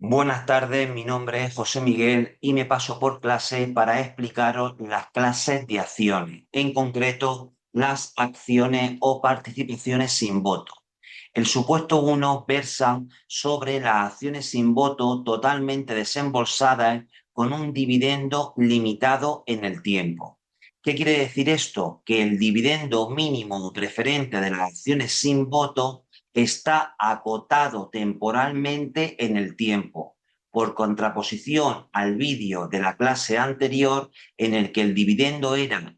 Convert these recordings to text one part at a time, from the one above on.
Buenas tardes, mi nombre es José Miguel y me paso por clase para explicaros las clases de acciones, en concreto las acciones o participaciones sin voto. El supuesto 1 versa sobre las acciones sin voto totalmente desembolsadas con un dividendo limitado en el tiempo. ¿Qué quiere decir esto? Que el dividendo mínimo preferente de las acciones sin voto está acotado temporalmente en el tiempo, por contraposición al vídeo de la clase anterior en el que el dividendo era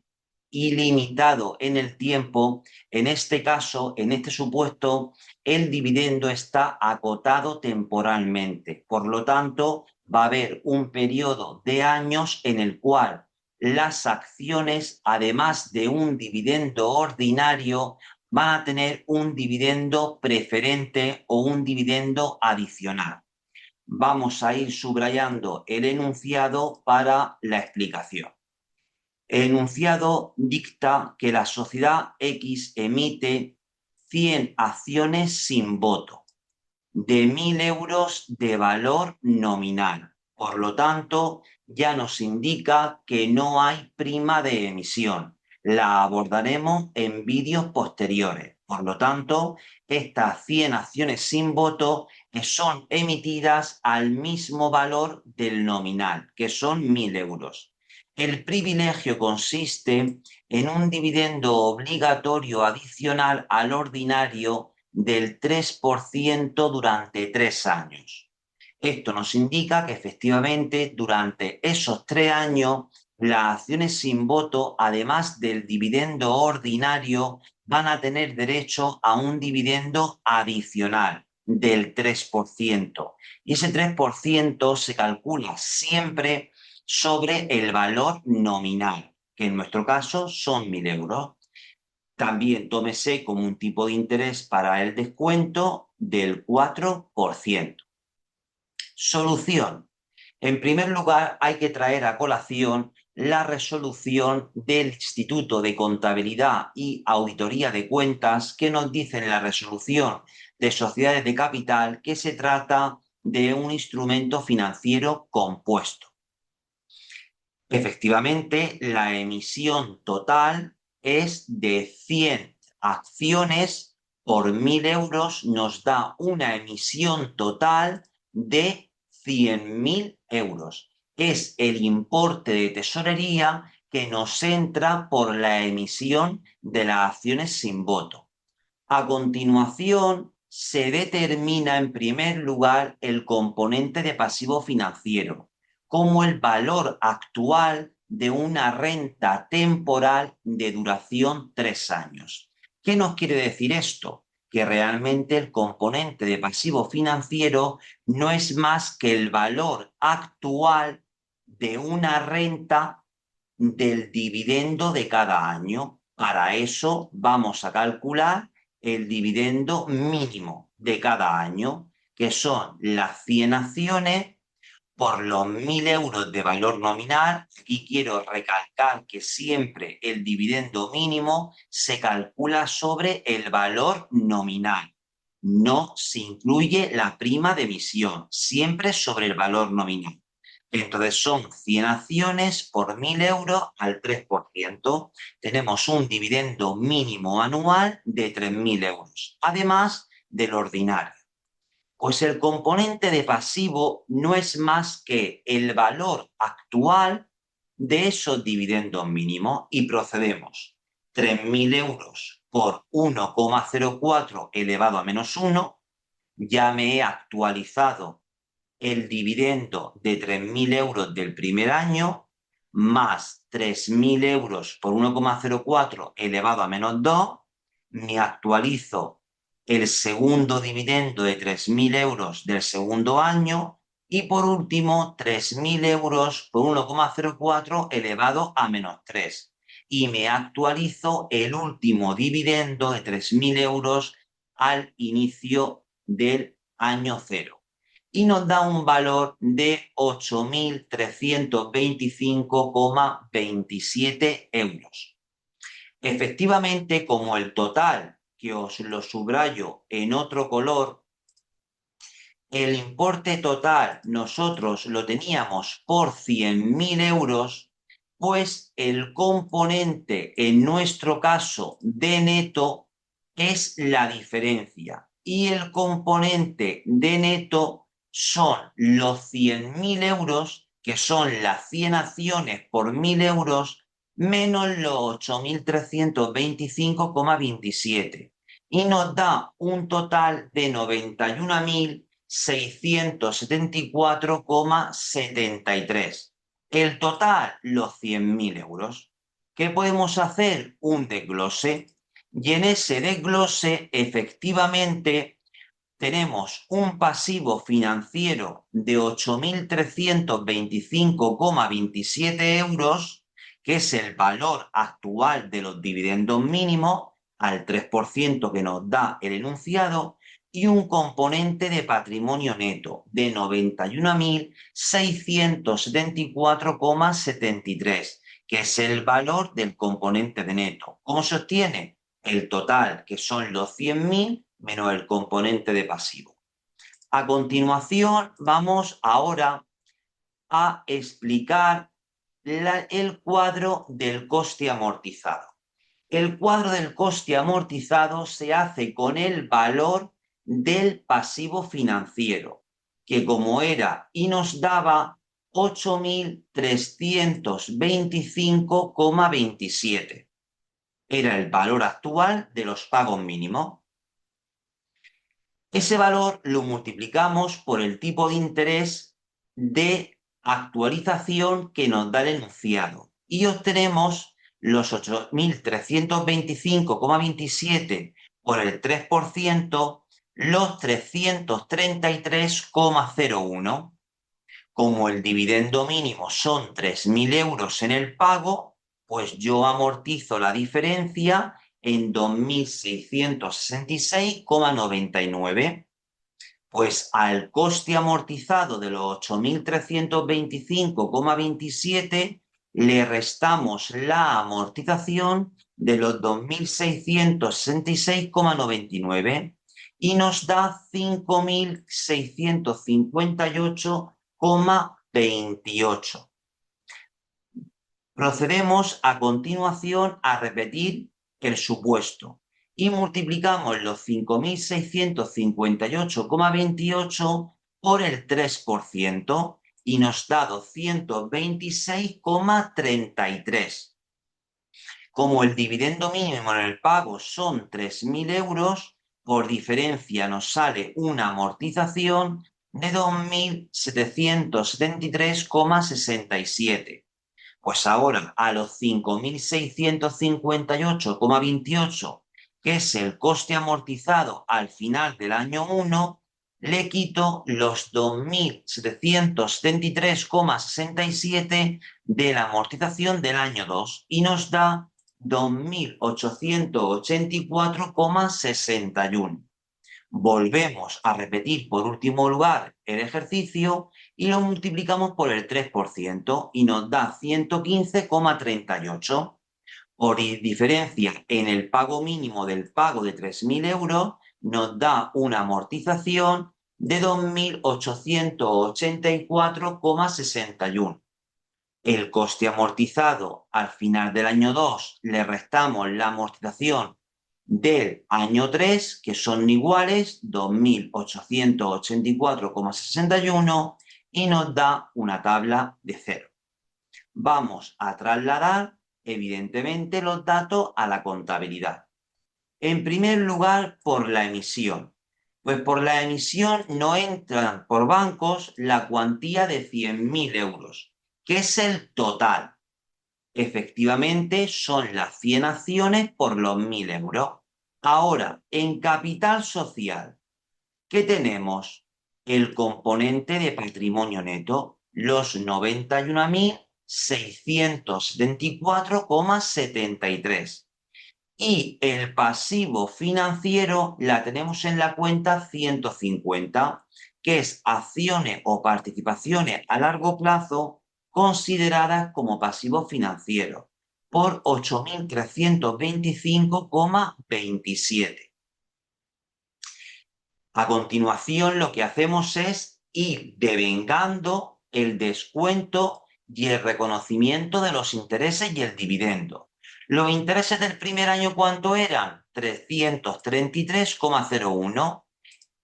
ilimitado en el tiempo. En este caso, en este supuesto, el dividendo está acotado temporalmente. Por lo tanto, va a haber un periodo de años en el cual las acciones, además de un dividendo ordinario, van a tener un dividendo preferente o un dividendo adicional. Vamos a ir subrayando el enunciado para la explicación. El enunciado dicta que la sociedad X emite 100 acciones sin voto de 1.000 euros de valor nominal. Por lo tanto, ya nos indica que no hay prima de emisión. La abordaremos en vídeos posteriores. Por lo tanto, estas 100 acciones sin voto son emitidas al mismo valor del nominal, que son 1.000 euros. El privilegio consiste en un dividendo obligatorio adicional al ordinario del 3% durante 3 años. Esto nos indica que efectivamente durante esos 3 años las acciones sin voto, además del dividendo ordinario, van a tener derecho a un dividendo adicional del 3%. Y ese 3% se calcula siempre sobre el valor nominal, que en nuestro caso son 1.000 euros. También tómese como un tipo de interés para el descuento del 4%. Solución. En primer lugar, hay que traer a colación la resolución del Instituto de Contabilidad y Auditoría de Cuentas, que nos dice en la resolución de sociedades de capital que se trata de un instrumento financiero compuesto. Efectivamente, la emisión total es de 100 acciones por 1.000 euros, nos da una emisión total de 100.000 euros. Es el importe de tesorería que nos entra por la emisión de las acciones sin voto. A continuación, se determina en primer lugar el componente de pasivo financiero como el valor actual de una renta temporal de duración 3 años. ¿Qué nos quiere decir esto? Que realmente el componente de pasivo financiero no es más que el valor actual de una renta del dividendo de cada año. Para eso vamos a calcular el dividendo mínimo de cada año, que son las 100 acciones por los 1.000 euros de valor nominal. Y quiero recalcar que siempre el dividendo mínimo se calcula sobre el valor nominal. No se incluye la prima de emisión, siempre sobre el valor nominal. Entonces son 100 acciones por 1.000 euros al 3%. Tenemos un dividendo mínimo anual de 3.000 euros, además del ordinario. Pues el componente de pasivo no es más que el valor actual de esos dividendos mínimos y procedemos. 3.000 euros por 1,04 elevado a menos 1, ya me he actualizado el dividendo de 3.000 euros del primer año, más 3.000 euros por 1,04 elevado a menos 2, me actualizo el segundo dividendo de 3.000 euros del segundo año y por último 3.000 euros por 1,04 elevado a menos 3. Y me actualizo el último dividendo de 3.000 euros al inicio del año cero. Y nos da un valor de 8.325,27 euros. Efectivamente, como el total, que os lo subrayo en otro color, el importe total nosotros lo teníamos por 100.000 euros, pues el componente, en nuestro caso, de neto es la diferencia. Y el componente de neto son los 100.000 euros, que son las 100 acciones por 1.000 euros, menos los 8.325,27. Y nos da un total de 91.674,73. El total, los 100.000 euros. ¿Qué podemos hacer? Un desglose. Y en ese desglose, efectivamente, tenemos un pasivo financiero de 8.325,27 euros, que es el valor actual de los dividendos mínimos, al 3% que nos da el enunciado, y un componente de patrimonio neto de 91.674,73, que es el valor del componente de neto. ¿Cómo se obtiene? El total, que son los 100.000, menos el componente de pasivo. A continuación, vamos ahora a explicar el cuadro del coste amortizado. El cuadro del coste amortizado se hace con el valor del pasivo financiero, que como era y nos daba 8.325,27. Era el valor actual de los pagos mínimos. Ese valor lo multiplicamos por el tipo de interés de actualización que nos da el enunciado y obtenemos los 8.325,27 por el 3%, los 333,01. Como el dividendo mínimo son 3.000 euros en el pago, pues yo amortizo la diferencia en 2.666,99. Pues al coste amortizado de los 8.325,27 le restamos la amortización de los 2.666,99 y nos da 5.658,28. Procedemos a continuación a repetir el supuesto y multiplicamos los 5.658,28 por el 3% y nos da 226,33. Como el dividendo mínimo en el pago son 3.000 euros, por diferencia nos sale una amortización de 2.773,67. Pues ahora a los 5.658,28, que es el coste amortizado al final del año 1, le quito los 2.773,67 de la amortización del año 2 y nos da 2.884,61. Volvemos a repetir por último lugar el ejercicio y lo multiplicamos por el 3% y nos da 115,38. Por diferencia en el pago mínimo del pago de 3.000 euros, nos da una amortización de 2.884,61. El coste amortizado al final del año 2 le restamos la amortización del año 3, que son iguales, 2.884,61, y nos da una tabla de 0. Vamos a trasladar, evidentemente, los datos a la contabilidad. En primer lugar, por la emisión. Pues por la emisión no entran por bancos la cuantía de 100.000 euros, que es el total. Efectivamente, son las 100 acciones por los 1.000 euros. Ahora, en capital social, ¿qué tenemos? El componente de patrimonio neto, los 91.674,73. Y el pasivo financiero la tenemos en la cuenta 150, que es acciones o participaciones a largo plazo consideradas como pasivo financiero, por 8.325,27. A continuación, lo que hacemos es ir devengando el descuento y el reconocimiento de los intereses y el dividendo. Los intereses del primer año, ¿cuánto eran? 333,01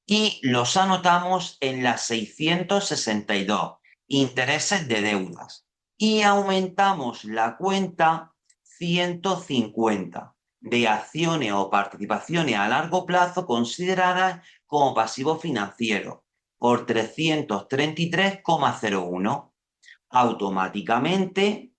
y los anotamos en las 662, intereses de deudas. Y aumentamos la cuenta 150 de acciones o participaciones a largo plazo consideradas como pasivo financiero por 333,01. Automáticamente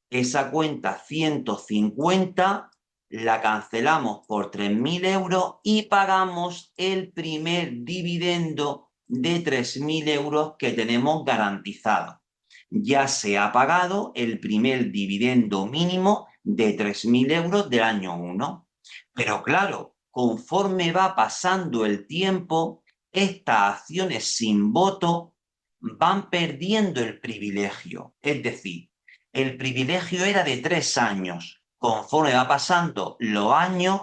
esa cuenta 150 la cancelamos por 3.000 euros y pagamos el primer dividendo de 3.000 euros que tenemos garantizado. Ya se ha pagado el primer dividendo mínimo de 3.000 euros del año 1. Pero claro, conforme va pasando el tiempo, estas acciones sin voto van perdiendo el privilegio. Es decir, el privilegio era de 3 años. Conforme va pasando los años,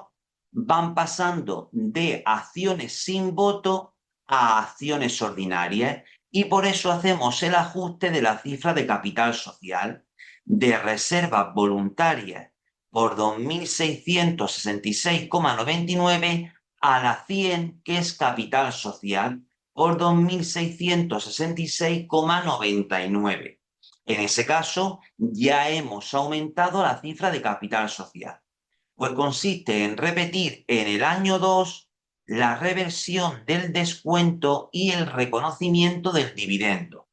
van pasando de acciones sin voto a acciones ordinarias y por eso hacemos el ajuste de la cifra de capital social de reservas voluntarias por 2.666,99 a la 100, que es capital social, por 2.666,99. En ese caso, ya hemos aumentado la cifra de capital social. Pues consiste en repetir en el año 2 la reversión del descuento y el reconocimiento del dividendo.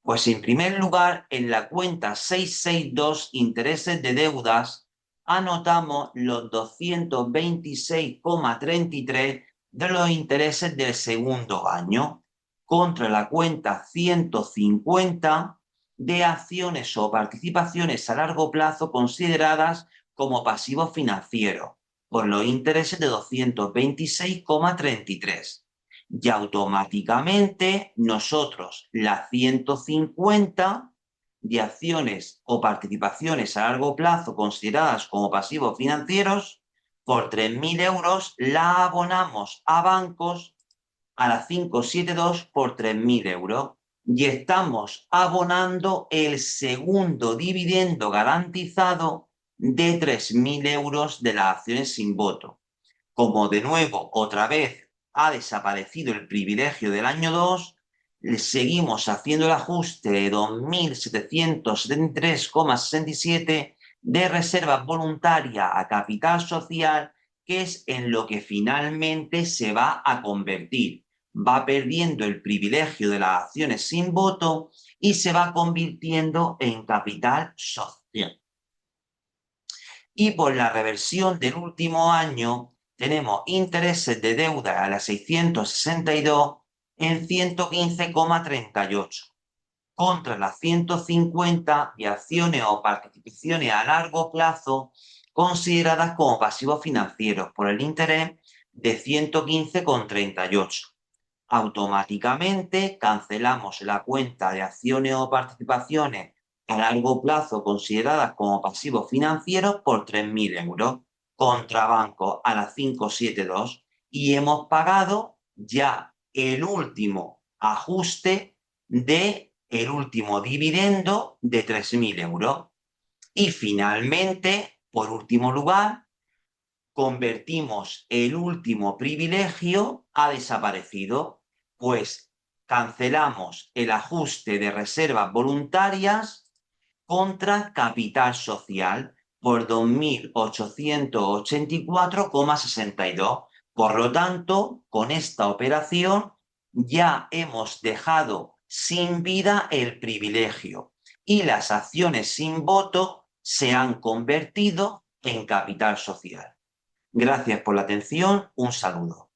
Pues en primer lugar, en la cuenta 662, intereses de deudas, anotamos los 226,33 de los intereses del segundo año contra la cuenta 150 de acciones o participaciones a largo plazo consideradas como pasivo financiero por los intereses de 226,33. Y automáticamente nosotros las 150 de acciones o participaciones a largo plazo consideradas como pasivos financieros por 3.000 euros la abonamos a bancos a la 572 por 3.000 euros y estamos abonando el segundo dividendo garantizado de 3.000 euros de las acciones sin voto. Como de nuevo, otra vez, ha desaparecido el privilegio del año 2, seguimos haciendo el ajuste de 2.773,67 de reservas voluntarias a capital social, que es en lo que finalmente se va a convertir. Va perdiendo el privilegio de las acciones sin voto y se va convirtiendo en capital social. Y por la reversión del último año tenemos intereses de deuda a las 662 en 115,38 contra las 150 de acciones o participaciones a largo plazo consideradas como pasivos financieros por el interés de 115,38. Automáticamente cancelamos la cuenta de acciones o participaciones a largo plazo consideradas como pasivos financieros por 3.000 euros contra banco a la 572 y hemos pagado ya el último ajuste de el último dividendo de 3.000 euros. Y finalmente, por último lugar, convertimos el último privilegio a desaparecido, pues cancelamos el ajuste de reservas voluntarias contra capital social por 2.884,62. Por lo tanto, con esta operación ya hemos dejado sin vida el privilegio y las acciones sin voto se han convertido en capital social. Gracias por la atención, un saludo.